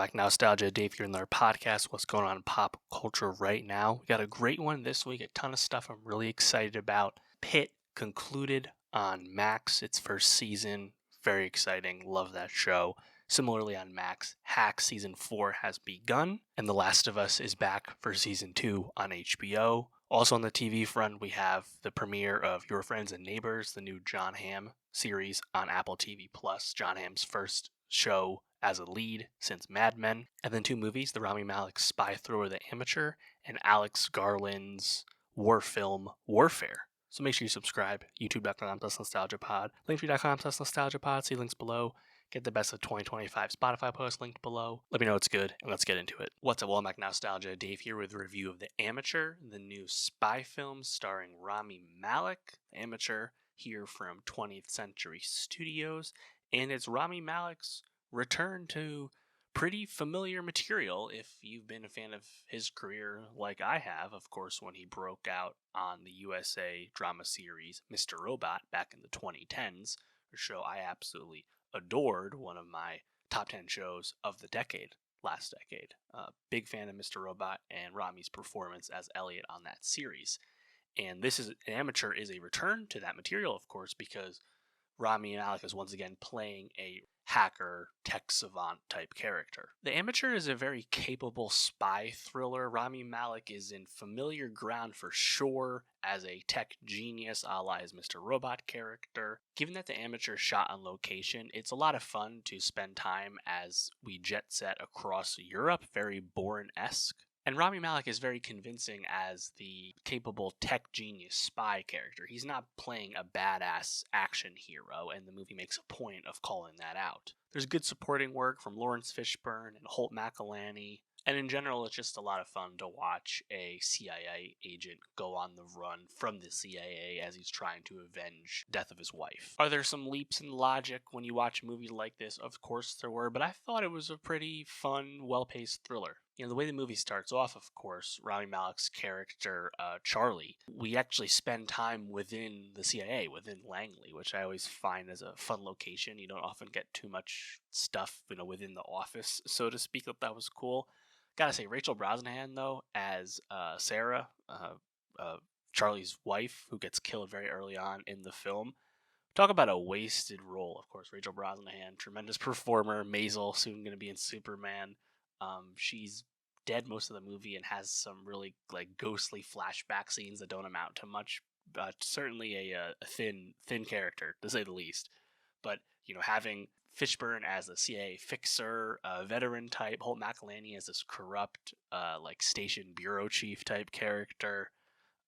Mike Nostalgia. Dave here in our podcast. What's going on in pop culture right now? We got a great one this week. A ton of stuff I'm really excited about. Pitt concluded on Max its first season. Very exciting. Love that show. Similarly on Max, Hack Season 4 has begun, and The Last of Us is back for Season 2 on HBO. Also on the TV front, we have the premiere of Your Friends and Neighbors, the new Jon Hamm series on Apple TV+. Jon Hamm's first show as a lead since Mad Men. And then two movies, the Rami Malek spy thriller The Amateur and Alex Garland's war film Warfare. So make sure you subscribe, youtube.com/nostalgiapod, linktree.com/nostalgiapod, see links below. Get the best of 2025 Spotify post linked below. Let me know it's good, and let's get into it. What's up, Well, Mac Nostalgia? Dave here with a review of The Amateur, the new spy film starring Rami Malek. The Amateur, here from 20th Century Studios, and it's Rami Malek's return to pretty familiar material if you've been a fan of his career like I have, of course, when he broke out on the USA drama series Mr. Robot back in the 2010s, a show I absolutely adored, one of my top 10 shows of the decade, last decade. Big fan of Mr. Robot and Rami's performance as Elliot on that series. And this is Amateur is a return to that material, of course, because Rami Malek is once again playing a hacker, tech savant type character. The Amateur is a very capable spy thriller. Rami Malek is in familiar ground for sure as a tech genius, a la his Mr. Robot character. Given that The Amateur shot on location, it's a lot of fun to spend time as we jet set across Europe, very Bourne-esque. And Rami Malek is very convincing as the capable tech genius spy character. He's not playing a badass action hero, and the movie makes a point of calling that out. There's good supporting work from Lawrence Fishburne and Holt McCallany, and in general, it's just a lot of fun to watch a CIA agent go on the run from the CIA as he's trying to avenge the death of his wife. Are there some leaps in logic when you watch a movie like this? Of course there were, but I thought it was a pretty fun, well-paced thriller. You know, the way the movie starts off, of course, Rami Malek's character, Charlie, we actually spend time within the CIA, within Langley, which I always find as a fun location. You don't often get too much stuff, within the office, so to speak. That was cool. Gotta say, Rachel Brosnahan, though, as Sarah, Charlie's wife, who gets killed very early on in the film. Talk about a wasted role, of course. Rachel Brosnahan, tremendous performer. Maisel, soon going to be in Superman. She's dead most of the movie and has some really ghostly flashback scenes that don't amount to much. Certainly a thin character, to say the least. But having Fishburne as a CIA fixer, veteran type, Holt McCallany as this corrupt, station bureau chief type character.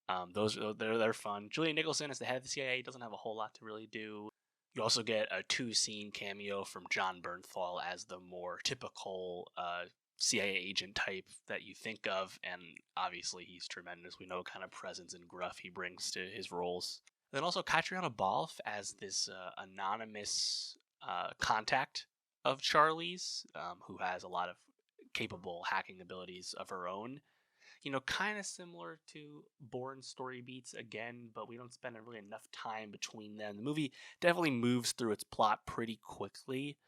They're fun. Julian Nicholson as the head of the CIA doesn't have a whole lot to really do. You also get a 2-scene cameo from John Bernthal as the more typical CIA agent type that you think of, and obviously he's tremendous. We know what kind of presence and gruff he brings to his roles. Then also Katriana Balfe as this anonymous contact of Charlie's, who has a lot of capable hacking abilities of her own. Kind of similar to Bourne story beats again, but we don't spend really enough time between them. The movie definitely moves through its plot pretty quickly.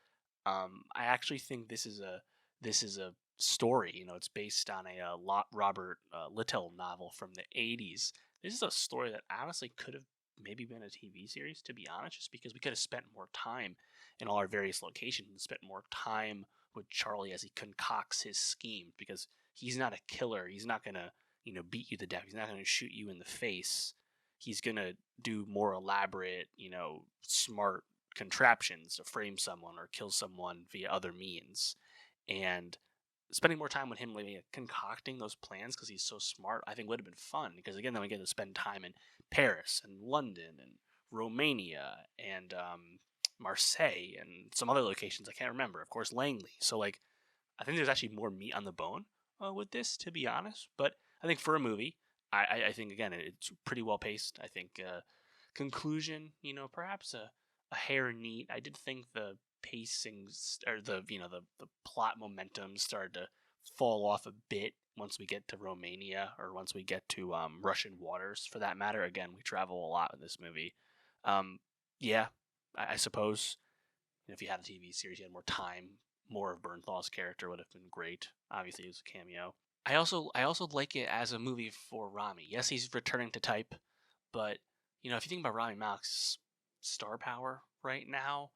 I actually think this is a story. It's based on a Robert Littell novel from the 80s. This is a story that honestly could have maybe been a TV series, to be honest, just because we could have spent more time in all our various locations and spent more time with Charlie as he concocts his scheme, because he's not a killer. He's not going to, beat you to death. He's not going to shoot you in the face. He's going to do more elaborate, smart contraptions to frame someone or kill someone via other means. And spending more time with him, concocting those plans because he's so smart, I think would have been fun. Because again, then we get to spend time in Paris and London and Romania and Marseille and some other locations I can't remember. Of course, Langley. So I think there's actually more meat on the bone with this, to be honest. But I think for a movie, I think again it's pretty well paced. I think conclusion, perhaps a hair neat. I did think the pacing or the plot momentum started to fall off a bit once we get to Romania, or once we get to Russian waters, for that matter. Again, we travel a lot in this movie. I suppose if you had a TV series, you had more time more of Bernthal's character would have been great. Obviously, it was a cameo. I also like it as a movie for Rami. Yes, he's returning to type, but if you think about Rami Malek's star power right now,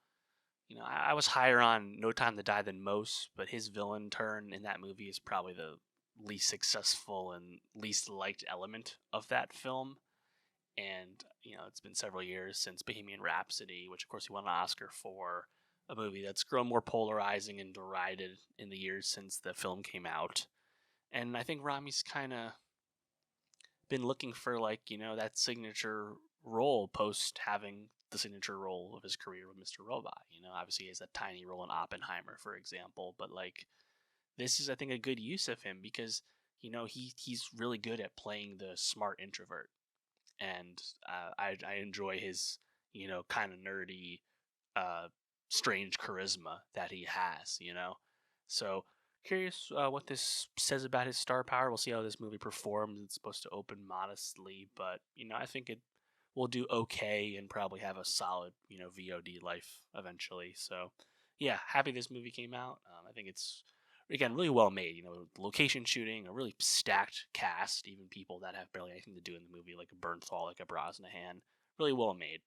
I was higher on No Time to Die than most, but his villain turn in that movie is probably the least successful and least liked element of that film. And it's been several years since Bohemian Rhapsody, which of course he won an Oscar for, a movie that's grown more polarizing and derided in the years since the film came out. And I think Rami's kind of been looking for that signature role post having the signature role of his career with Mr. Robot. Obviously he has a tiny role in Oppenheimer, for example, but this is, I think, a good use of him because he's really good at playing the smart introvert, and I enjoy his kind of nerdy, uh, strange charisma that he has. So curious what this says about his star power. We'll see how this movie performs. It's supposed to open modestly, but I think it will do okay and probably have a solid VOD life eventually. So yeah, happy this movie came out. I think it's, again, really well made. Location shooting, a really stacked cast, even people that have barely anything to do in the movie, like a Bernthal, like a Brosnahan. Really well made.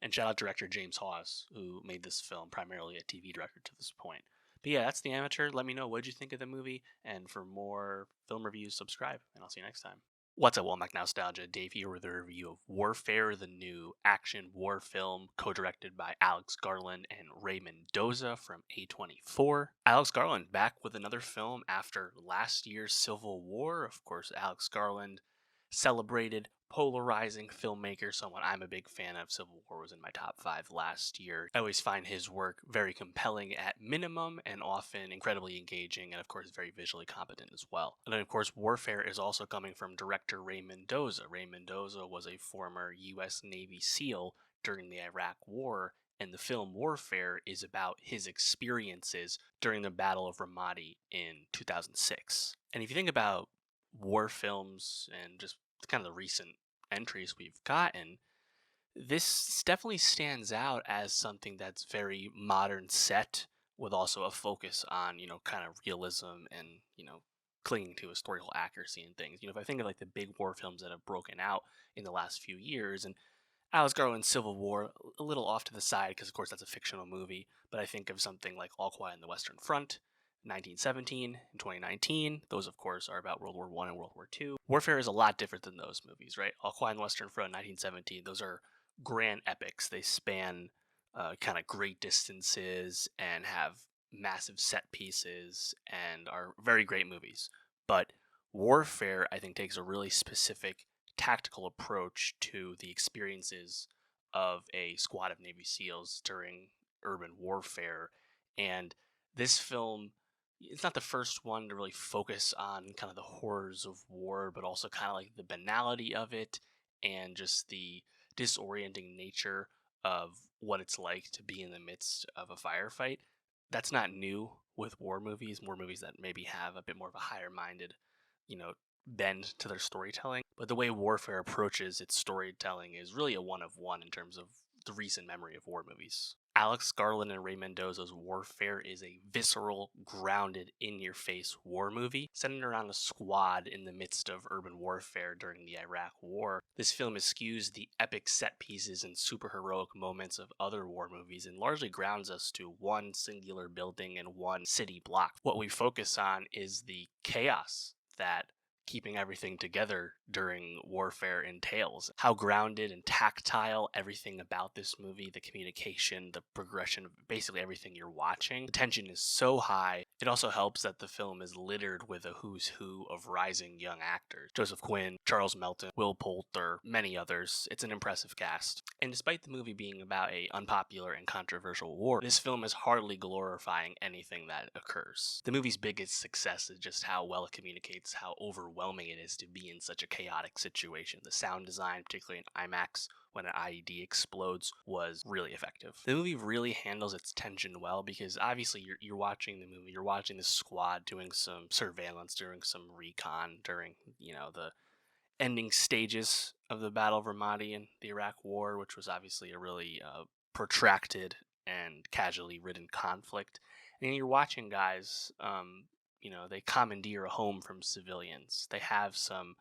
And shout out director James Hawes, who made this film, primarily a TV director to this point. But yeah, that's The Amateur. Let me know what you think of the movie, and for more film reviews, subscribe, and I'll see you next time. What's up, Womack Nostalgia? Dave here with a review of Warfare, the new action war film co-directed by Alex Garland and Ray Mendoza from A24. Alex Garland back with another film after last year's Civil War. Of course, Alex Garland, celebrated, polarizing filmmaker, someone I'm a big fan of. Civil War was in my top 5 last year. I always find his work very compelling at minimum and often incredibly engaging, and of course very visually competent as well. And then of course Warfare is also coming from director Ray Mendoza. Ray Mendoza was a former US Navy SEAL during the Iraq War, and the film Warfare is about his experiences during the Battle of Ramadi in 2006. And if you think about war films and just kind of the recent entries we've gotten, this definitely stands out as something that's very modern set, with also a focus on, kind of realism and, clinging to historical accuracy and things. If I think of the big war films that have broken out in the last few years, and Alex Garland's Civil War, a little off to the side because, of course, that's a fictional movie, but I think of something like All Quiet on the Western Front, 1917 and 2019. Those, of course, are about World War I and World War II. Warfare is a lot different than those movies, right? All Quiet on the Western Front, 1917, those are grand epics. They span kind of great distances and have massive set pieces and are very great movies. But Warfare, I think, takes a really specific tactical approach to the experiences of a squad of Navy SEALs during urban warfare. And this film, it's not the first one to really focus on kind of the horrors of war, but also kind of the banality of it and just the disorienting nature of what it's like to be in the midst of a firefight. That's not new with war movies that maybe have a bit more of a higher minded, bend to their storytelling. But the way Warfare approaches its storytelling is really a one of one in terms of the recent memory of war movies. Alex Garland and Ray Mendoza's Warfare is a visceral, grounded, in-your-face war movie centered around a squad in the midst of urban warfare during the Iraq War. This film eschews the epic set pieces and superheroic moments of other war movies and largely grounds us to one singular building and one city block. What we focus on is the chaos that keeping everything together during warfare entails. How grounded and tactile everything about this movie, the communication, the progression of basically everything you're watching. The tension is so high. It also helps that the film is littered with a who's who of rising young actors. Joseph Quinn, Charles Melton, Will Poulter, many others. It's an impressive cast. And despite the movie being about a unpopular and controversial war, this film is hardly glorifying anything that occurs. The movie's biggest success is just how well it communicates how overwhelming it is to be in such a chaotic situation. The sound design, particularly in IMAX when an IED explodes, was really effective. The movie really handles its tension well because obviously you're watching the movie, you're watching the squad doing some surveillance, doing some recon during, the ending stages of the Battle of Ramadi and the Iraq War, which was obviously a really protracted and casualty-ridden conflict. And you're watching guys, they commandeer a home from civilians. They have some,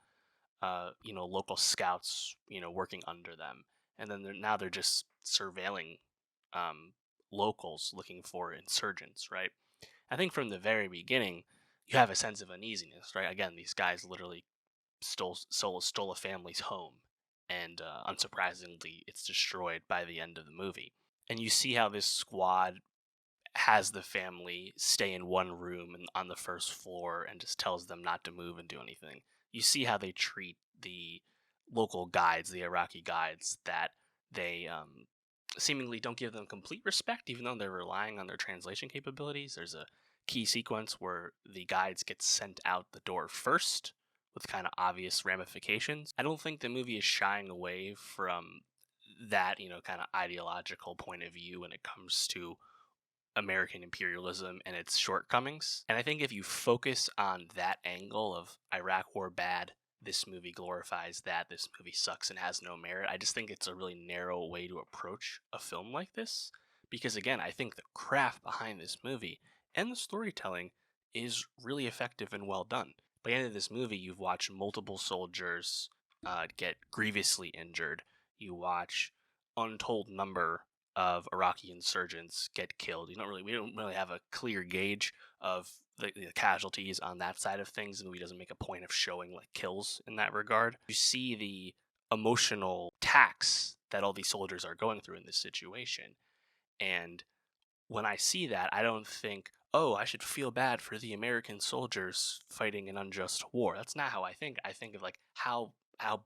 local scouts, working under them, and then they're just surveilling um, locals looking for insurgents, right? I think from the very beginning, you have a sense of uneasiness, right? Again, these guys literally stole a family's home, and unsurprisingly, it's destroyed by the end of the movie. And you see how this squad has the family stay in one room and on the first floor and just tells them not to move and do anything. You see how they treat the local guides, the Iraqi guides, that they seemingly don't give them complete respect, even though they're relying on their translation capabilities. There's a key sequence where the guides get sent out the door first with kind of obvious ramifications. I don't think the movie is shying away from that, kind of ideological point of view when it comes to American imperialism and its shortcomings. And I think if you focus on that angle of Iraq war bad, this movie glorifies that, this movie sucks and has no merit, I just think it's a really narrow way to approach a film like this. Because again, I think the craft behind this movie and the storytelling is really effective and well done. By the end of this movie, you've watched multiple soldiers get grievously injured. You watch untold number of Iraqi insurgents get killed. We don't really have a clear gauge of the casualties on that side of things. The movie doesn't make a point of showing like kills in that regard. You see the emotional tax that all these soldiers are going through in this situation, and when I see that, I don't think, oh, I should feel bad for the American soldiers fighting an unjust war. That's not how I think. I think of like how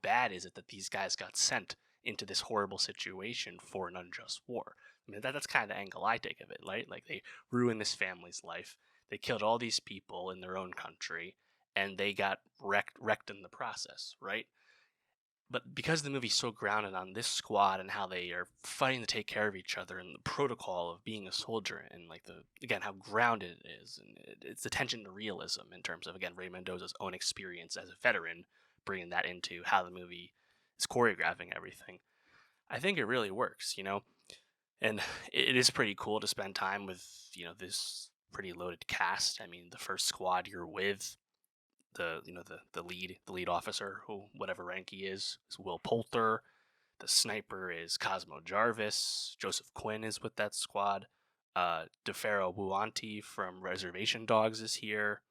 bad is it that these guys got sent into this horrible situation for an unjust war. I mean, that's kind of the angle I take of it, right? Like they ruined this family's life. They killed all these people in their own country, and they got wrecked in the process, right? But because the movie's so grounded on this squad and how they are fighting to take care of each other and the protocol of being a soldier and like again how grounded it is, and it's attention to realism in terms of again Ray Mendoza's own experience as a veteran, bringing that into how the movie is choreographing everything. I think it really works, and it is pretty cool to spend time with this pretty loaded cast. I mean, the first squad you're with, the lead officer, who whatever rank he is Will Poulter. The sniper is Cosmo Jarvis. Joseph Quinn is with that squad. DeFaro Buanti from Reservation Dogs is here.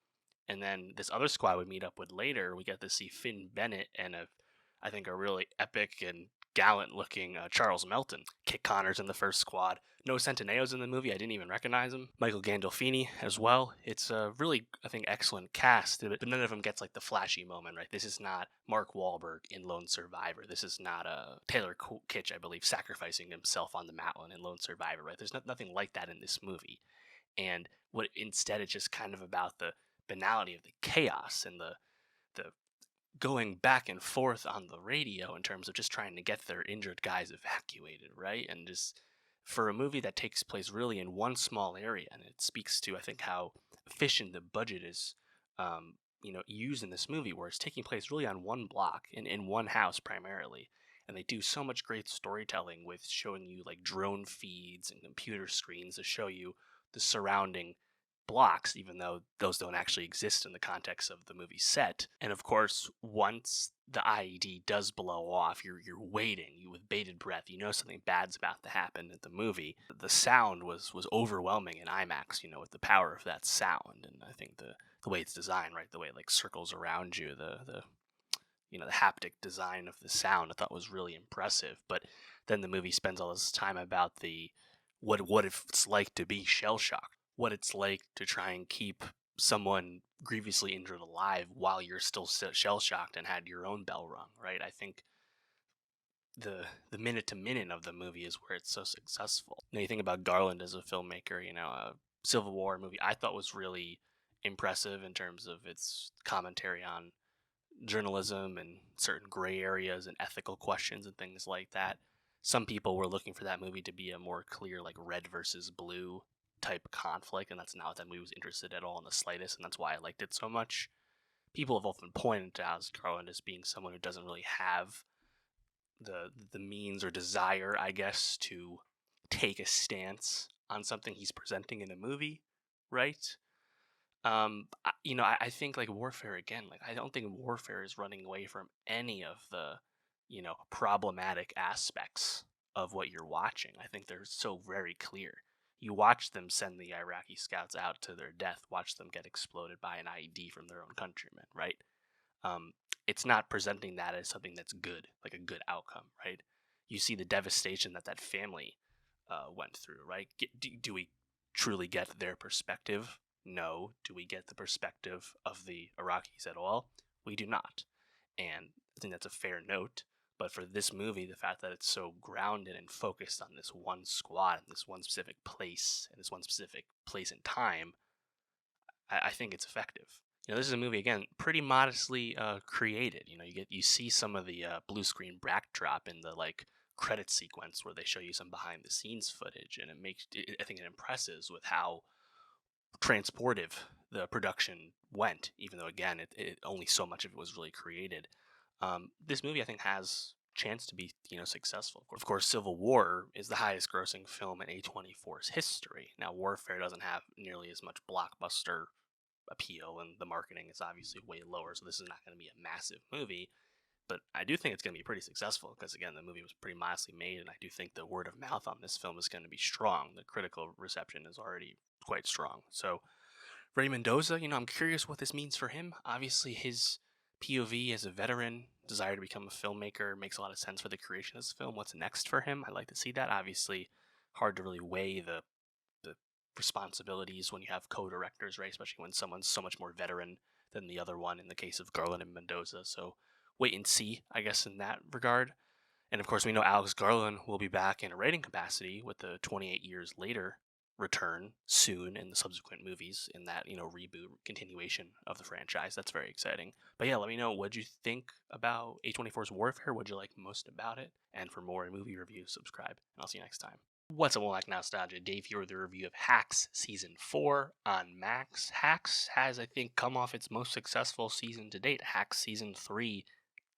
And then this other squad we meet up with later, we get to see Finn Bennett and I think a really epic and gallant looking Charles Melton. Kit Connor's in the first squad. No Centineo's in the movie. I didn't even recognize him. Michael Gandolfini as well. It's a really, I think, excellent cast, but none of them gets like the flashy moment, right? This is not Mark Wahlberg in Lone Survivor. This is not Taylor Kitsch, I believe, sacrificing himself on the mountain in Lone Survivor, right? There's nothing like that in this movie. And what instead it's just kind of about the banality of the chaos and the going back and forth on the radio in terms of just trying to get their injured guys evacuated, right? And just for a movie that takes place really in one small area, and it speaks to I think how efficient the budget is, used in this movie, where it's taking place really on one block in one house primarily, and they do so much great storytelling with showing you like drone feeds and computer screens to show you the surrounding blocks, even though those don't actually exist in the context of the movie set. And of course, once the IED does blow off, you're waiting, with bated breath. You know something bad's about to happen at the movie. The sound was overwhelming in IMAX, with the power of that sound. And I think the way it's designed, right, the way it like circles around you, the haptic design of the sound, I thought was really impressive. But then the movie spends all this time about the what if it's like to be shell shocked, what it's like to try and keep someone grievously injured alive while you're still shell shocked and had your own bell rung, right? I think the minute to minute of the movie is where it's so successful. Now you think about Garland as a filmmaker, a Civil War movie I thought was really impressive in terms of its commentary on journalism and certain gray areas and ethical questions and things like that. Some people were looking for that movie to be a more clear, like red versus blue type conflict, and that's not what that movie was interested at all in the slightest, and that's why I liked it so much. People have often pointed to Alex Garland as being someone who doesn't really have the means or desire, I guess, to take a stance on something he's presenting in a movie. right? I think like warfare again. Like I don't think warfare is running away from any of the, problematic aspects of what you're watching. I think they're so very clear. You watch them send the Iraqi scouts out to their death. Watch them get exploded by an IED from their own countrymen. Right? um, it's not presenting that as something that's good, like a good outcome, right? You see the devastation that that family went through, right? Do we truly get their perspective? No. Do we get the perspective of the Iraqis at all? We do not. And I think that's a fair note. But for this movie, the fact that it's so grounded and focused on this one squad and this one specific place and this one specific place and time, I think it's effective. This is a movie again, pretty modestly created. You see some of the blue screen backdrop in the like credit sequence where they show you some behind the scenes footage, and I think it impresses with how transportive the production went. Even though again, it only so much of it was really created. This movie I think has chance to be successful. Of course, Civil War is the highest grossing film in A24's history. Now, Warfare doesn't have nearly as much blockbuster appeal, and the marketing is obviously way lower, so this is not going to be a massive movie. But I do think it's going to be pretty successful because, again, the movie was pretty modestly made, and I do think the word of mouth on this film is going to be strong. The critical reception is already quite strong. So, Ray Mendoza, I'm curious what this means for him. Obviously, his POV as a veteran, desire to become a filmmaker, makes a lot of sense for the creation of this film. What's next for him? I'd like to see that. Obviously, hard to really weigh the responsibilities when you have co-directors, right? Especially when someone's so much more veteran than the other one in the case of Garland and Mendoza. So wait and see, I guess, in that regard. And of course, we know Alex Garland will be back in a writing capacity with the 28 years later return soon in the subsequent movies in that, reboot continuation of the franchise. That's very exciting. But yeah, let me know what you think about A24's Warfare. What'd you like most about it? And for more movie reviews, subscribe. And I'll see you next time. What's up, like Nostalgia? Dave here with a review of Hacks Season 4 on Max. Hacks has, I think, come off its most successful season to date. Hacks Season 3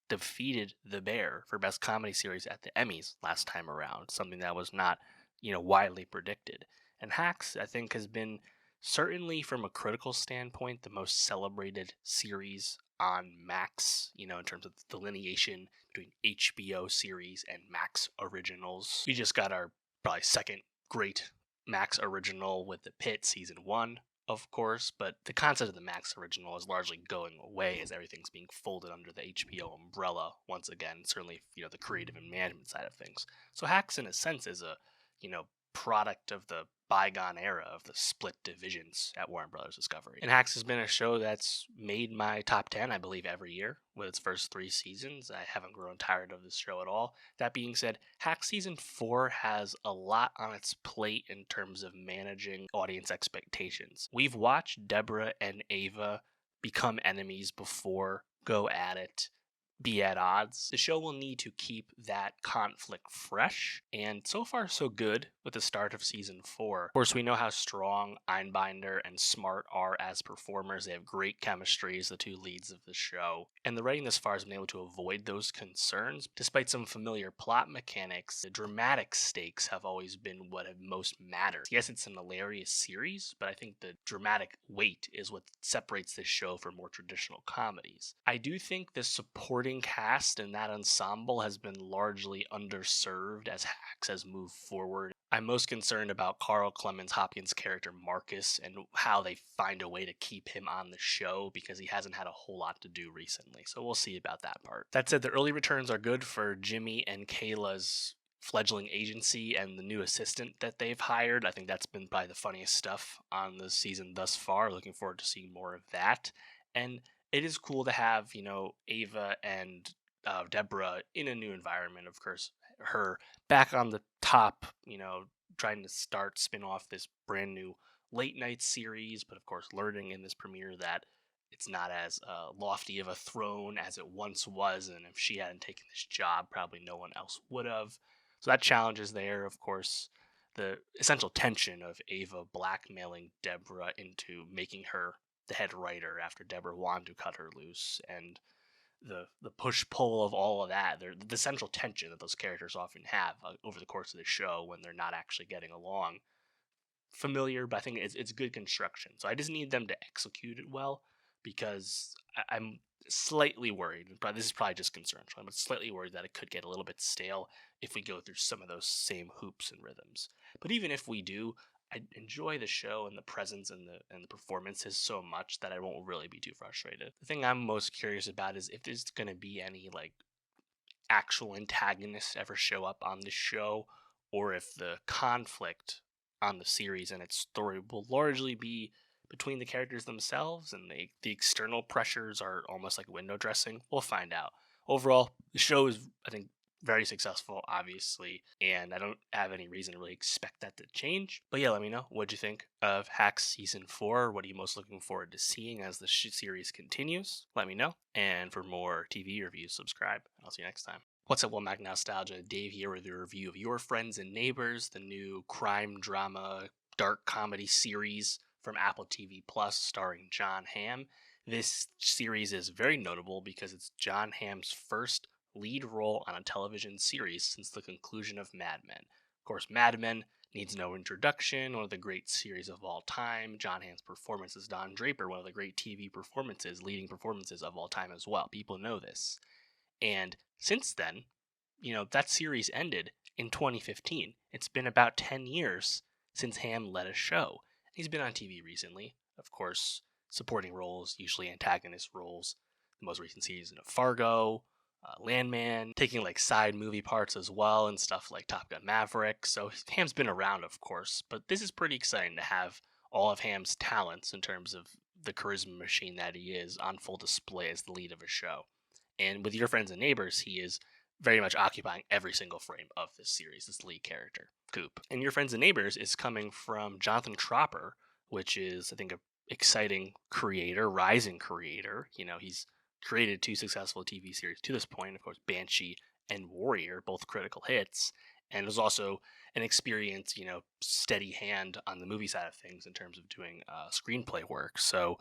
defeated The Bear for Best Comedy Series at the Emmys last time around, something that was not, widely predicted. And Hacks, I think, has been, certainly from a critical standpoint, the most celebrated series on Max, in terms of the delineation between HBO series and Max originals. We just got our probably second great Max original with the Pitt Season 1, of course, but the concept of the Max original is largely going away as everything's being folded under the HBO umbrella once again, certainly, the creative and management side of things. So Hacks, in a sense, is a, product of the bygone era of the split divisions at Warner Brothers Discovery. And Hacks has been a show that's made my top 10, I believe, every year with its first 3 seasons. I haven't grown tired of this show at all. That being said, Hacks Season 4 has a lot on its plate in terms of managing audience expectations. We've watched Deborah and Ava become enemies before, go at it, be at odds. The show will need to keep that conflict fresh, and so far so good with the start of season 4. Of course, we know how strong Einbinder and Smart are as performers. They have great chemistry as the two leads of the show, and the writing thus far has been able to avoid those concerns. Despite some familiar plot mechanics, the dramatic stakes have always been what have most mattered. Yes, it's an hilarious series, but I think the dramatic weight is what separates this show from more traditional comedies. I do think the supporting cast and that ensemble has been largely underserved as Hacks has moved forward. I'm most concerned about Carl Clemens Hopkins' character Marcus and how they find a way to keep him on the show because he hasn't had a whole lot to do recently. So we'll see about that part. That said, the early returns are good for Jimmy and Kayla's fledgling agency and the new assistant that they've hired. I think that's been probably the funniest stuff on the season thus far. Looking forward to seeing more of that. And it is cool to have, Ava and Deborah in a new environment. Of course, her back on the top, trying to spin off this brand new late night series, but of course, learning in this premiere that it's not as lofty of a throne as it once was, and if she hadn't taken this job, probably no one else would have. So that challenge is there, of course. The essential tension of Ava blackmailing Deborah into making her the head writer after Deborah wanted to cut her loose, and the push pull of all of that, the central tension that those characters often have over the course of the show when they're not actually getting along. familiar, but I think it's good construction. So I just need them to execute it well because I'm slightly worried. But this is probably just concern. I'm slightly worried that it could get a little bit stale if we go through some of those same hoops and rhythms. But even if we do, I enjoy the show and the presence and the performances so much that I won't really be too frustrated. The thing I'm most curious about is if there's going to be any like actual antagonists ever show up on the show, or if the conflict on the series and its story will largely be between the characters themselves and the external pressures are almost like window dressing. We'll find out. Overall, the show is, I think, very successful, obviously, and I don't have any reason to really expect that to change. But yeah, let me know. What'd you think of Hacks Season 4? What are you most looking forward to seeing as the series continues? Let me know. And for more TV reviews, subscribe. I'll see you next time. What's up, Will Mac Nostalgia? Dave here with a review of Your Friends and Neighbors, the new crime drama dark comedy series from Apple TV Plus starring Jon Hamm. This series is very notable because it's Jon Hamm's first lead role on a television series since the conclusion of Mad Men. Of course, Mad Men needs no introduction, one of the great series of all time. Jon Hamm's performance as Don Draper, one of the great TV performances, leading performances of all time as well. People know this. And since then, that series ended in 2015. It's been about 10 years since Hamm led a show. He's been on TV recently, of course, supporting roles, usually antagonist roles. The most recent season of Fargo, Landman, taking like side movie parts as well and stuff like Top Gun Maverick. So Hamm's been around, of course, but this is pretty exciting to have all of Hamm's talents in terms of the charisma machine that he is on full display as the lead of a show. And with Your Friends and Neighbors, he is very much occupying every single frame of this series, this lead character, Coop. And Your Friends and Neighbors is coming from Jonathan Tropper, which is, I think, an exciting creator, rising creator. He's created 2 successful TV series to this point, of course, Banshee and Warrior, both critical hits, and was also an experienced, steady hand on the movie side of things in terms of doing screenplay work. So,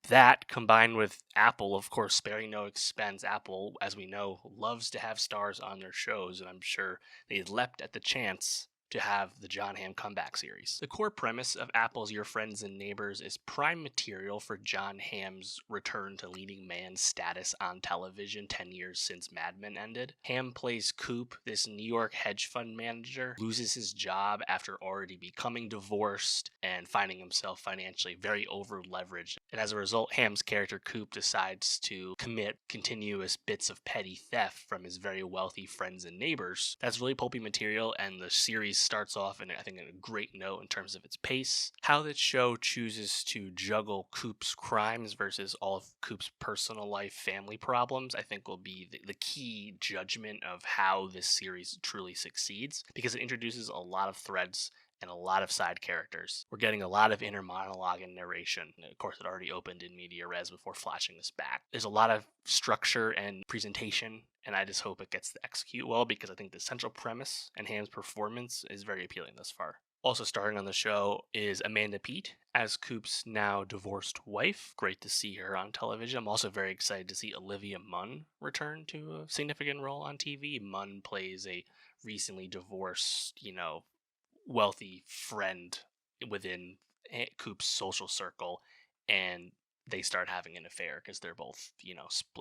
that combined with Apple, of course, sparing no expense. Apple, as we know, loves to have stars on their shows, and I'm sure they leapt at the chance to have the Jon Hamm comeback series. The core premise of Apple's Your Friends and Neighbors is prime material for Jon Hamm's return to leading man status on television 10 years since Mad Men ended. Hamm plays Coop, this New York hedge fund manager, loses his job after already becoming divorced and finding himself financially very over-leveraged. And as a result, Hamm's character Coop decides to commit continuous bits of petty theft from his very wealthy friends and neighbors. That's really pulpy material, and the series starts off in, I think, a great note in terms of its pace. How this show chooses to juggle Coop's crimes versus all of Coop's personal life, family problems, I think will be the key judgment of how this series truly succeeds, because it introduces a lot of threads and a lot of side characters. We're getting a lot of inner monologue and narration. Of course, it already opened in media res before flashing this back. There's a lot of structure and presentation, and I just hope it gets to execute well, because I think the central premise and Hamm's performance is very appealing thus far. Also starring on the show is Amanda Peet as Coop's now divorced wife. Great to see her on television. I'm also very excited to see Olivia Munn return to a significant role on TV. Munn plays a recently divorced, wealthy friend within Coop's social circle, and they start having an affair because they're both,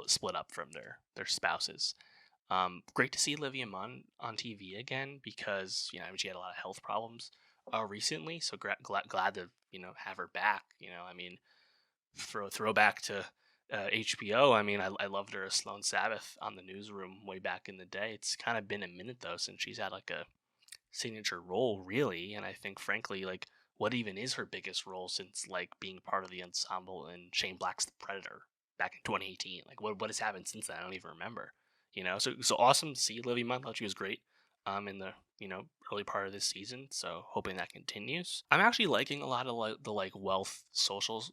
split up from their spouses. Great to see Olivia Munn on TV again, because she had a lot of health problems recently. So glad to have her back. Throwback to HBO. I loved her as Sloan Sabbath on the Newsroom way back in the day. It's kind of been a minute though since she's had like a signature role, really. And I think, frankly, like, what even is her biggest role since like being part of the ensemble in Shane Black's The Predator back in 2018? Like, what has happened since then? I don't even remember. So awesome to see Olivia Munn. Thought she was great in the early part of this season. So hoping that continues. I'm actually liking a lot of the wealth social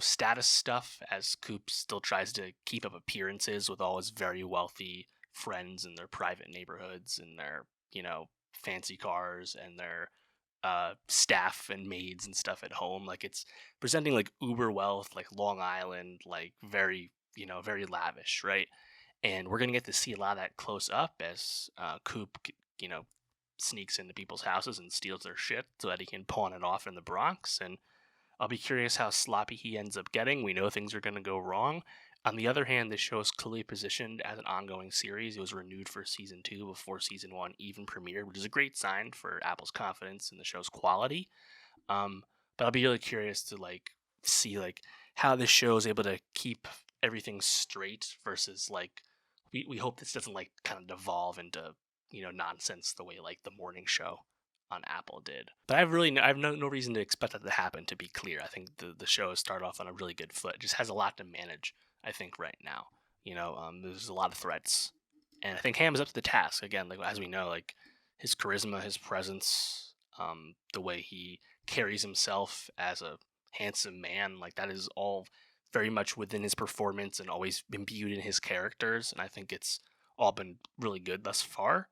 status stuff, as Coop still tries to keep up appearances with all his very wealthy friends in their private neighborhoods and their fancy cars and their staff and maids and stuff at home. Like, it's presenting like uber wealth, like Long Island, like very very lavish, right? And we're gonna get to see a lot of that close up as Coop sneaks into people's houses and steals their shit so that he can pawn it off in the Bronx. And I'll be curious how sloppy he ends up getting. We know things are going to go wrong. On the other hand, this show is clearly positioned as an ongoing series. It was renewed for season 2 before season 1 even premiered, which is a great sign for Apple's confidence in the show's quality. But I'll be really curious to see how this show is able to keep everything straight versus we hope this doesn't kind of devolve into nonsense the way the morning show on Apple did. But I have no reason to expect that to happen, to be clear. I think the show has started off on a really good foot. It just has a lot to manage, I think, right now. There's a lot of threats. And I think Hamm is up to the task. Again, as we know, his charisma, his presence, the way he carries himself as a handsome man, that is all very much within his performance and always imbued in his characters. And I think it's all been really good thus far.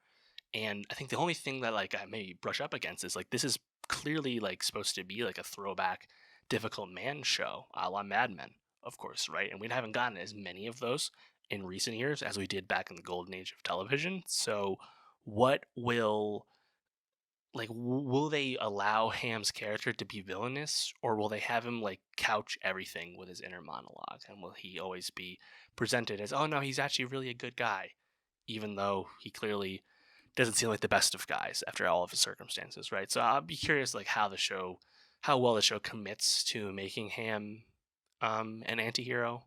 And I think the only thing that I maybe brush up against is this is clearly supposed to be a throwback difficult man show a la Mad Men, of course, right? And we haven't gotten as many of those in recent years as we did back in the golden age of television. So what will they allow Hamm's character to be villainous, or will they have him couch everything with his inner monologue? And will he always be presented as, oh no, he's actually really a good guy, even though he clearly doesn't seem like the best of guys after all of his circumstances, right? So I'll be curious how well the show commits to making Hamm an anti-hero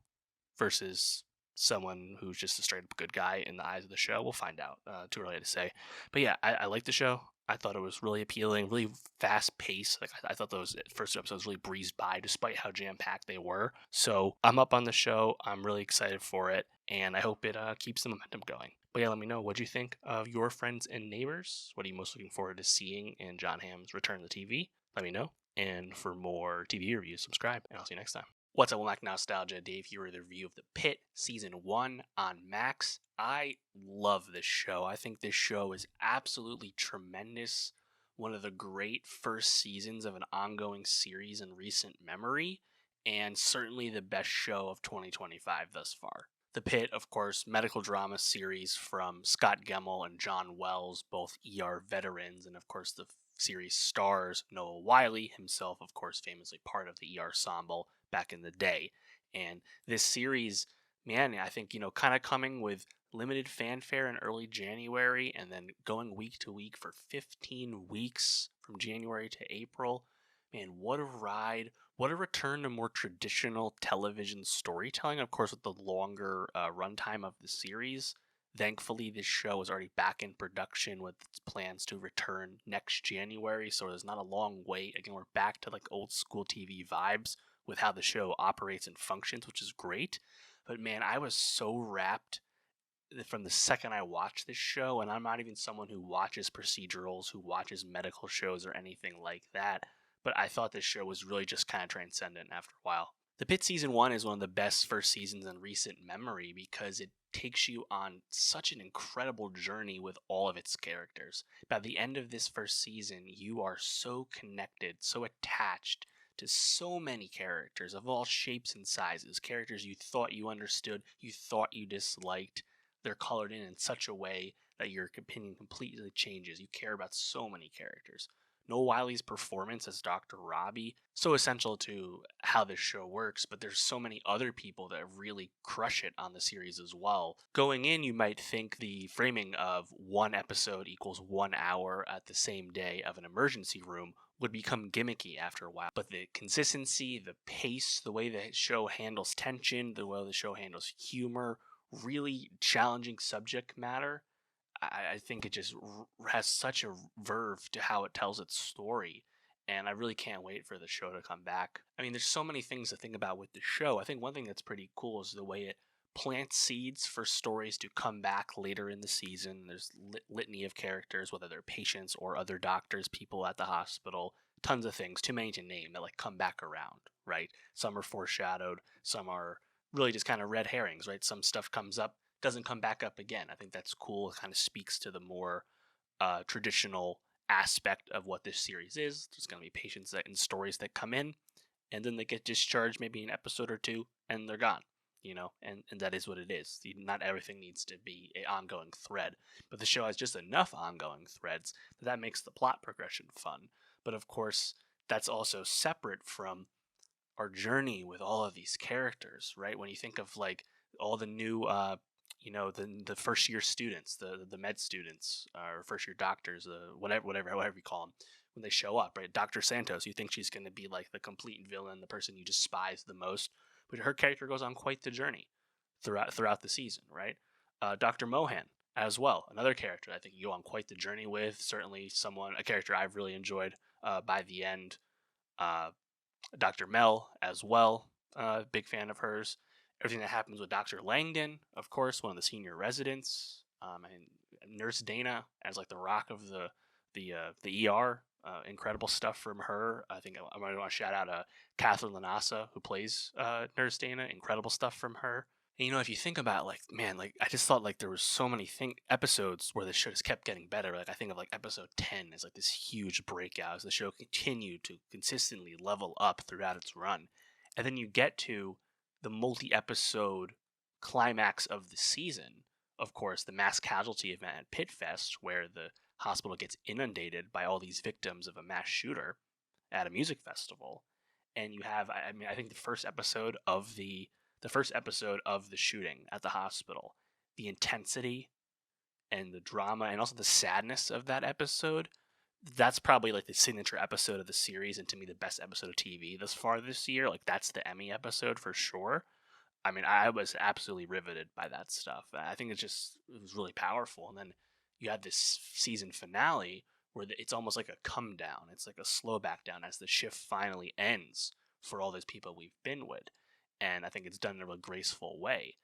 versus someone who's just a straight up good guy in the eyes of the show. We'll find out. Too early to say. But yeah, I like the show. I thought it was really appealing, really fast paced. I thought those first episodes really breezed by, despite how jam packed they were. So I'm up on the show. I'm really excited for it, and I hope it keeps the momentum going. But yeah, let me know, what do you think of Your Friends and Neighbors? What are you most looking forward to seeing in Jon Hamm's return to TV? Let me know. And for more TV reviews, subscribe, and I'll see you next time. What's up, Mac Nostalgia? Dave here with a review of The Pitt Season 1 on Max. I love this show. I think this show is absolutely tremendous. One of the great first seasons of an ongoing series in recent memory, and certainly the best show of 2025 thus far. The Pitt, of course, medical drama series from Scott Gemmell and John Wells, both ER veterans, and of course the series stars Noah Wyle, himself, of course, famously part of the ER ensemble back in the day. And this series, man, I think, kind of coming with limited fanfare in early January and then going week to week for 15 weeks from January to April. Man, what a ride. What a return to more traditional television storytelling, of course, with the longer runtime of the series. Thankfully, this show is already back in production with plans to return next January, so there's not a long wait. Again, we're back to old school TV vibes with how the show operates and functions, which is great. But man, I was so wrapped from the second I watched this show, and I'm not even someone who watches procedurals, who watches medical shows or anything like that, but I thought this show was really just kind of transcendent after a while. The Pitt Season 1 is one of the best first seasons in recent memory because it takes you on such an incredible journey with all of its characters. By the end of this first season, you are so connected, so attached to so many characters of all shapes and sizes, characters you thought you understood, you thought you disliked. They're colored in such a way that your opinion completely changes. You care about so many characters. Noah Wyle's performance as Dr. Robbie, so essential to how this show works, but there's so many other people that really crush it on the series as well. Going in, you might think the framing of one episode equals 1 hour at the same day of an emergency room would become gimmicky after a while. But the consistency, the pace, the way the show handles tension, the way the show handles humor, really challenging subject matter, I think it just has such a verve to how it tells its story, and I really can't wait for the show to come back. I mean, there's so many things to think about with the show. I think one thing that's pretty cool is the way it plants seeds for stories to come back later in the season. There's litany of characters, whether they're patients or other doctors, people at the hospital, tons of things, too many to name, that come back around, right? Some are foreshadowed, some are really just kind of red herrings, right? Some stuff comes up, doesn't come back up again. I think that's cool. It kind of speaks to the more traditional aspect of what this series is. There's going to be patients and stories that come in, and then they get discharged maybe an episode or two, and they're gone. and that is what it is. Not everything needs to be an ongoing thread, but the show has just enough ongoing threads that makes the plot progression fun. But of course, that's also separate from our journey with all of these characters, right? When you think of like all the new, the first year students, the med students, or first year doctors, whatever you call them, when they show up, right? Dr. Santos, you think she's going to be like the complete villain, the person you despise the most, but her character goes on quite the journey throughout the season, right? Dr. Mohan as well, another character I think you go on quite the journey with. Certainly, a character I've really enjoyed by the end. Uh, Dr. Mel as well, big fan of hers. Everything that happens with Dr. Langdon, of course, one of the senior residents, and Nurse Dana as like the rock of the ER. Incredible stuff from her. I think I want to shout out Catherine Lanassa, who plays Nurse Dana. Incredible stuff from her. And, if you think about like, man, like I just thought like there was so many episodes where the show just kept getting better. Like I think of like episode 10 as like this huge breakout as the show continued to consistently level up throughout its run. And then you get to the multi-episode climax of the season. Of course, the mass casualty event at Pitt Fest, where the hospital gets inundated by all these victims of a mass shooter at a music festival. And you have, I think the first episode of the shooting at the hospital, the intensity and the drama and also the sadness of that episode, that's probably like the signature episode of the series, and to me the best episode of TV thus far this year. Like that's the Emmy episode for sure. I mean, I was absolutely riveted by that stuff. I think it was really powerful. And then you had this season finale where it's almost like a come down. It's like a slow back down as the shift finally ends for all those people we've been with. And I think it's done in a real graceful way.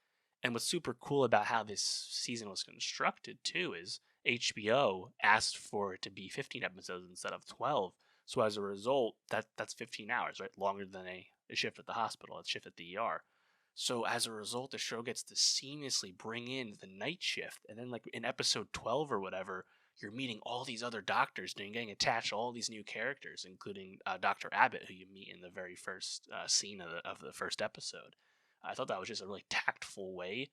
And what's super cool about how this season was constructed too is HBO asked for it to be 15 episodes instead of 12. So as a result, that's 15 hours, right? Longer than a shift at the hospital, a shift at the ER. So as a result, the show gets to seamlessly bring in the night shift. And then like in episode 12 or whatever, you're meeting all these other doctors and you're getting attached to all these new characters, including Dr. Abbott, who you meet in the very first scene of the first episode. I thought that was just a really tactful way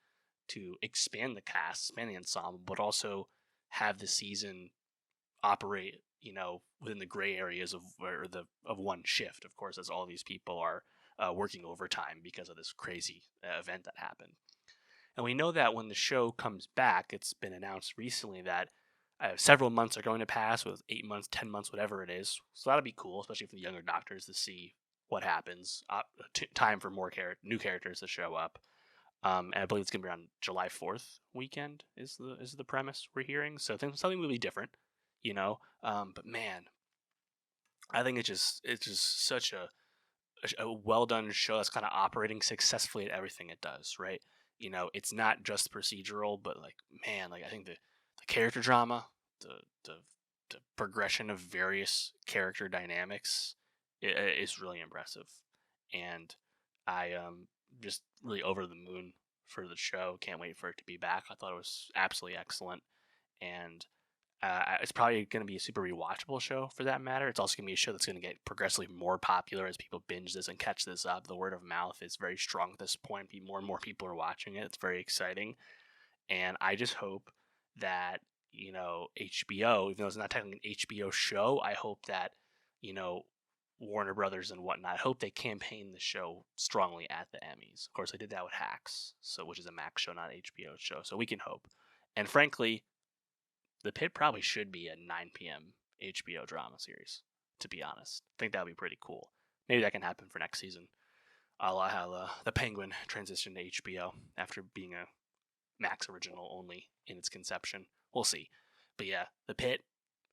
to expand the cast, expand the ensemble, but also have the season operate, within the gray areas of one shift. Of course, as all these people are working overtime because of this crazy event that happened. And we know that when the show comes back, it's been announced recently that several months are going to pass, with 8 months, 10 months, whatever it is. So that'll be cool, especially for the younger doctors to see what happens. Time for more new characters to show up. And I believe it's going to be around July 4th weekend is the premise we're hearing. So something will be different, But man, I think it's just such a well done show that's kind of operating successfully at everything it does, right? It's not just procedural, but like, man, like I think the character drama, the the progression of various character dynamics is really impressive, and I just really over the moon for the show. Can't wait for it to be back. I thought it was absolutely excellent, and it's probably going to be a super rewatchable show for that matter. It's also going to be a show that's going to get progressively more popular as people binge this and catch this up. The word of mouth is very strong at this point. More and more people are watching it. It's very exciting. And I just hope that, HBO, even though it's not technically an HBO show, I hope that, Warner Brothers and whatnot, I hope they campaign the show strongly at the Emmys. Of course, they did that with Hacks, which is a Max show, not an HBO show. So we can hope. And frankly, The Pitt probably should be a 9 p.m. HBO drama series, to be honest. I think that would be pretty cool. Maybe that can happen for next season. A la how the Penguin transitioned to HBO after being a Max original only in its conception. We'll see. But yeah, The Pitt,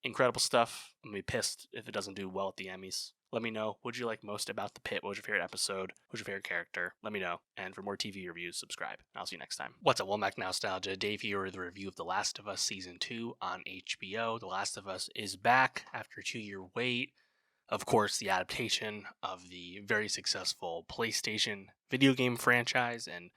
incredible stuff. I'm going to be pissed if it doesn't do well at the Emmys. Let me know. What did you like most about The Pitt? What was your favorite episode? What was your favorite character? Let me know. And for more TV reviews, subscribe. I'll see you next time. What's up, Womack Nostalgia? Dave here with a review of The Last of Us Season 2 on HBO. The Last of Us is back after a 2-year wait. Of course, the adaptation of the very successful PlayStation video game franchise, and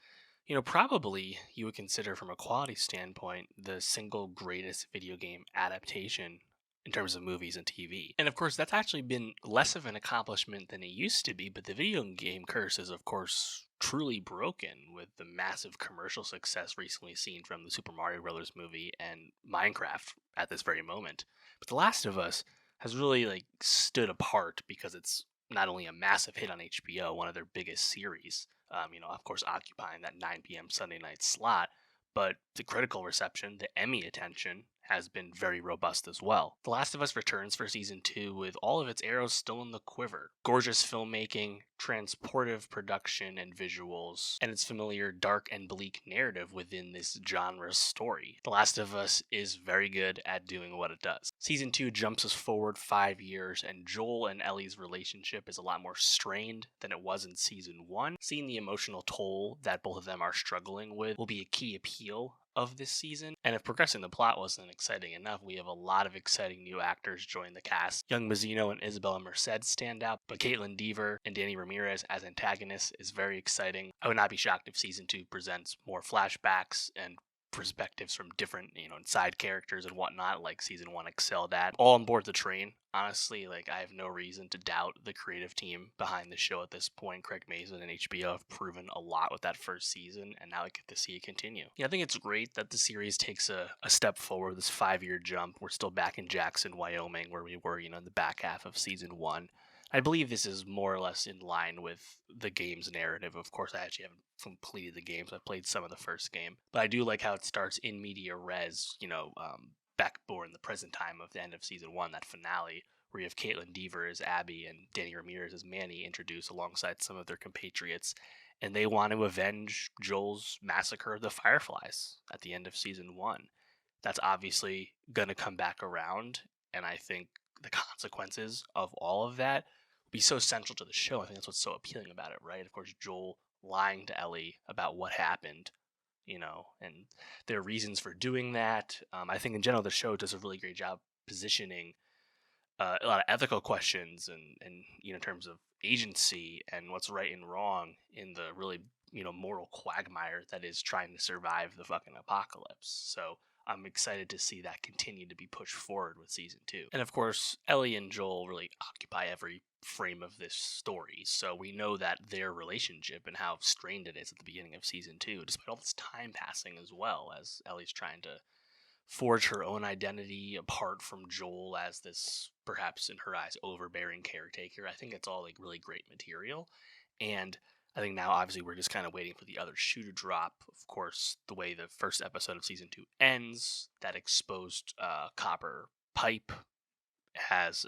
probably you would consider from a quality standpoint the single greatest video game adaptation in terms of movies and TV. And of course, that's actually been less of an accomplishment than it used to be, but the video game curse is, of course, truly broken with the massive commercial success recently seen from the Super Mario Brothers movie and Minecraft at this very moment. But The Last of Us has really like stood apart because it's not only a massive hit on HBO, one of their biggest series, of course occupying that 9 p.m. Sunday night slot, but the critical reception, the Emmy attention, has been very robust as well. The Last of Us returns for season 2 with all of its arrows still in the quiver. Gorgeous filmmaking, transportive production and visuals, and its familiar dark and bleak narrative within this genre story. The Last of Us is very good at doing what it does. Season 2 jumps us forward 5 years, and Joel and Ellie's relationship is a lot more strained than it was in season 1. Seeing the emotional toll that both of them are struggling with will be a key appeal of this season. And if progressing the plot wasn't exciting enough, we have a lot of exciting new actors join the cast. Young Mazzino and Isabella Merced stand out, but Caitlin Dever and Danny Ramirez as antagonists is very exciting. I would not be shocked if season 2 presents more flashbacks and perspectives from different, side characters and whatnot, like season 1 excelled at. All on board the train. Honestly, I have no reason to doubt the creative team behind the show at this point. Craig Mazin and HBO have proven a lot with that first season, and now I get to see it continue. I think it's great that the series takes a step forward, this 5-year jump. We're still back in Jackson, Wyoming, where we were, in the back half of season 1. I believe this is more or less in line with the game's narrative. Of course, I actually haven't completed the games. I played some of the first game, but I do like how it starts in media res, back more in the present time of the end of season 1, that finale, where you have Caitlin Dever as Abby and Danny Ramirez as Manny introduced alongside some of their compatriots, and they want to avenge Joel's massacre of the Fireflies at the end of season 1. That's obviously going to come back around, and I think the consequences of all of that will be so central to the show. I think that's what's so appealing about it, right? Of course, Joel lying to Ellie about what happened, and their reasons for doing that. I think in general, the show does a really great job positioning a lot of ethical questions and in terms of agency and what's right and wrong in the really moral quagmire that is trying to survive the fucking apocalypse. So I'm excited to see that continue to be pushed forward with season 2. And of course, Ellie and Joel really occupy every frame of this story. So we know that their relationship and how strained it is at the beginning of season 2, despite all this time passing as well, as Ellie's trying to forge her own identity apart from Joel as this, perhaps in her eyes, overbearing caretaker. I think it's all really great material. And I think now, obviously, we're just kind of waiting for the other shoe to drop. Of course, the way the first episode of season 2 ends, that exposed copper pipe has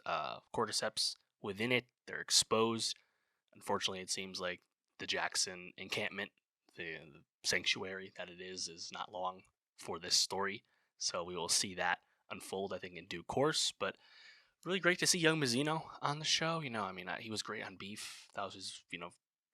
cordyceps within it. They're exposed. Unfortunately, it seems like the Jackson encampment, the sanctuary that it is not long for this story. So we will see that unfold, I think, in due course. But really great to see young Mazzino on the show. He was great on Beef. That was his,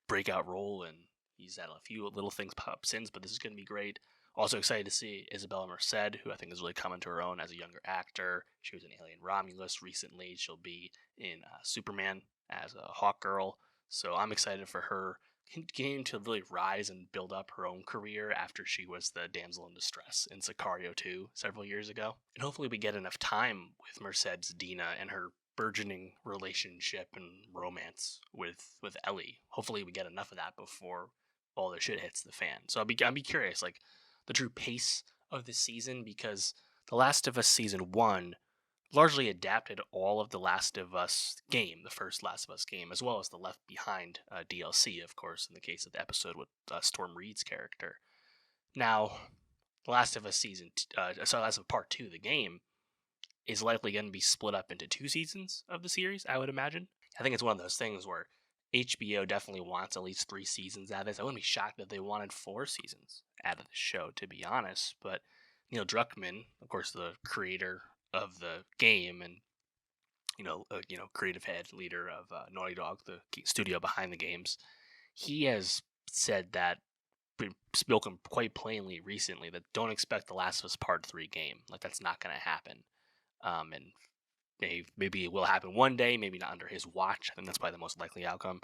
breakout role, and he's had a few little things pop up since, but this is going to be great. Also excited to see Isabella Merced, who I think is really coming to her own as a younger actor. She was in Alien Romulus recently. She'll be in Superman as a Hawk Girl. So I'm excited for her continuing to really rise and build up her own career after she was the damsel in distress in Sicario 2 several years ago. And hopefully we get enough time with Merced's Dina and her burgeoning relationship and romance with Ellie. Hopefully we get enough of that before all the shit hits the fan. So I'll be curious, the true pace of this season, because The Last of Us season 1 largely adapted all of the Last of Us game, the first Last of Us game, as well as the Left Behind DLC, of course, in the case of the episode with Storm Reed's character. Now, The Last of Us Last of Us Part 2, the game, is likely going to be split up into 2 seasons of the series, I would imagine. I think it's one of those things where HBO definitely wants at least 3 seasons out of this. I wouldn't be shocked if they wanted 4 seasons out of the show, to be honest. But Neil Druckmann, of course, the creator of the game and creative head leader of Naughty Dog, the studio behind the games, he has said that, spoken quite plainly recently, that don't expect the Last of Us Part 3 game. That's not going to happen. And maybe it will happen one day, maybe not under his watch. I think that's probably the most likely outcome,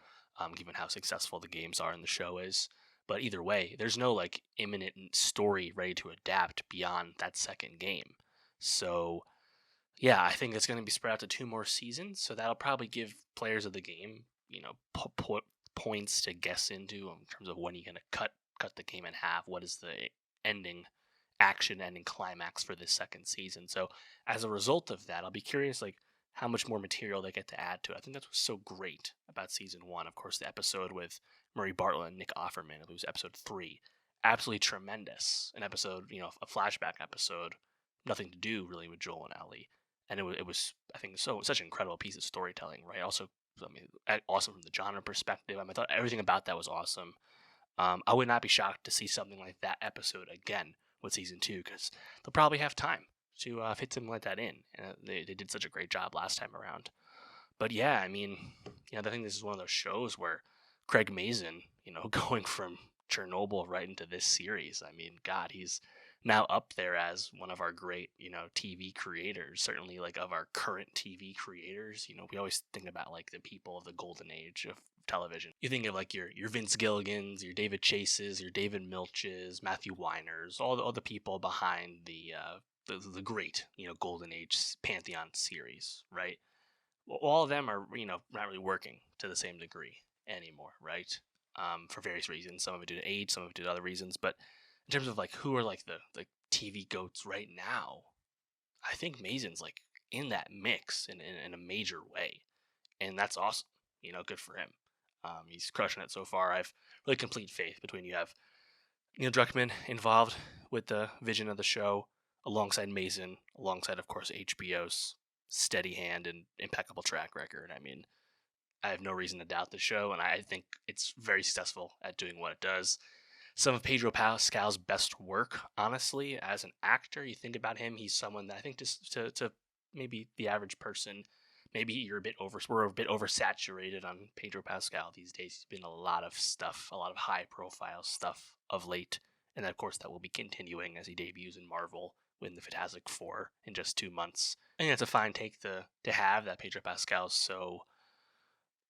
given how successful the games are and the show is. But either way, there's no imminent story ready to adapt beyond that second game. So yeah, I think it's going to be spread out to 2 more seasons. So that'll probably give players of the game, points to guess into in terms of when you're going to cut the game in half. What is the ending climax for this second season? So as a result of that, I'll be curious like how much more material they get to add to it. I think that's what's so great about season 1. Of course, the episode with Murray Bartlett and Nick Offerman, it was episode 3, absolutely tremendous. An episode, a flashback episode, nothing to do really with Joel and Ellie, and it was I think such an incredible piece of storytelling, right? Also, awesome from the genre perspective. I thought everything about that was awesome. I would not be shocked to see something like that episode again with season 2, because they'll probably have time to fit something like that in. And they did such a great job last time around. But yeah, I think this is one of those shows where Craig Mazin, going from Chernobyl right into this series. God, he's now up there as one of our great, TV creators, certainly like of our current TV creators. We always think about like the people of the golden age of television. You think of like your Vince Gilligans, your David Chases, your David Milches, Matthew Weiners, all the people behind the great, golden age pantheon series, right? Well, all of them are, not really working to the same degree anymore, right? For various reasons. Some of it due to age, some of it due to other reasons. But in terms of like who are like the TV goats right now, I think Mazin's like in that mix in a major way, and that's awesome. Good for him. He's crushing it so far. I've really complete faith between you have Neil Druckmann involved with the vision of the show, alongside Mazin, alongside of course HBO's steady hand and impeccable track record. I have no reason to doubt the show, and I think it's very successful at doing what it does. Some of Pedro Pascal's best work, honestly, as an actor. You think about him, he's someone that I think just to maybe the average person, maybe we're a bit oversaturated on Pedro Pascal these days. He's been a lot of stuff, a lot of high profile stuff of late, and of course that will be continuing as he debuts in Marvel with the Fantastic Four in just 2 months. I think that's a fine take to have, that Pedro Pascal's so,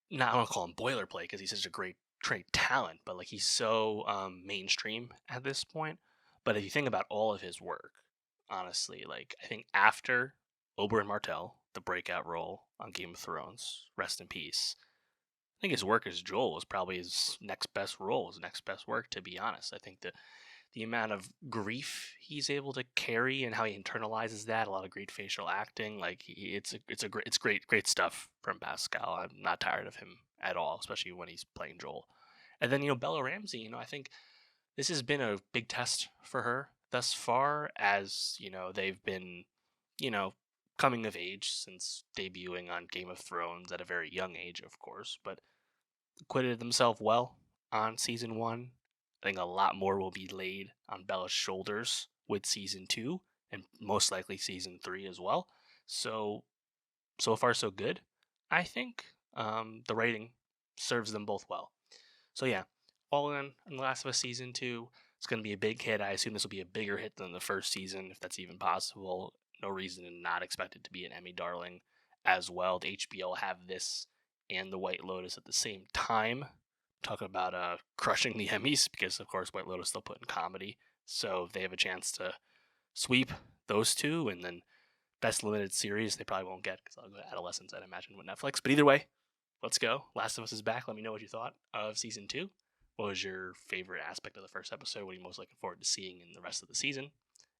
not, I don't call him boilerplate because he's such a great talent, but like he's so mainstream at this point. But if you think about all of his work, honestly, like I think after Oberyn Martell, the breakout role on Game of Thrones, rest in peace, I think his work as Joel was probably his next best role, his next best work, to be honest. I think the amount of grief he's able to carry and how he internalizes that, a lot of great facial acting, like it's great stuff from Pascal. I'm not tired of him at all, especially when he's playing Joel. And then Bella Ramsey, I think this has been a big test for her thus far, as they've been coming of age since debuting on Game of Thrones at a very young age, of course, but acquitted themselves well on season 1. I think a lot more will be laid on Bella's shoulders with season 2 and most likely season 3 as well. So far so good. I think the rating serves them both well. So yeah, all in The Last of Us season 2, it's going to be a big hit. I assume this will be a bigger hit than the first season, if that's even possible. No reason to not expect it to be an Emmy darling as well. The HBO will have this and The White Lotus at the same time. Talking about crushing the Emmys, because of course White Lotus still put in comedy, so they have a chance to sweep those two. And then best limited series they probably won't get, because I'll go to Adolescence, I'd imagine, with Netflix. But either way, let's go. Last of Us is back. Let me know what you thought of season 2. What was your favorite aspect of the first episode? What are you most looking forward to seeing in the rest of the season?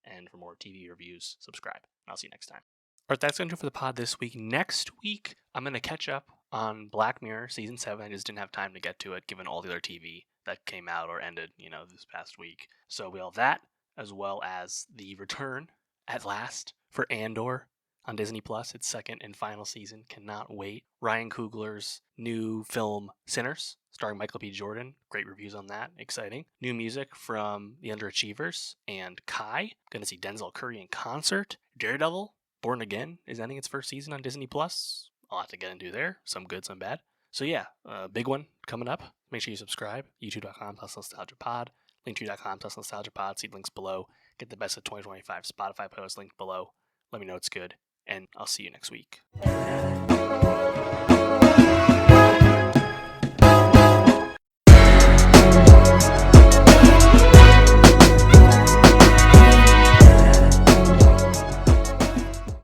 And for more TV reviews, subscribe. I'll see you next time. All right, that's going to do it for the pod this week. Next week, I'm going to catch up on Black Mirror Season 7. I just didn't have time to get to it, given all the other TV that came out or ended, this past week. So we have that, as well as the return, at last, for Andor on Disney+. Its second and final season. Cannot wait. Ryan Coogler's new film, Sinners, starring Michael B. Jordan. Great reviews on that. Exciting. New music from The Underachievers and Kai. Going to see Denzel Curry in concert. Daredevil, Born Again, is ending its first season on Disney+. A lot to get into there. Some good, some bad. So yeah, big one coming up. Make sure you subscribe. YouTube.com/nostalgiapod. Linktree.com/nostalgiapod. See links below. Get the best of 2025 Spotify post linked below. Let me know it's good. And I'll see you next week.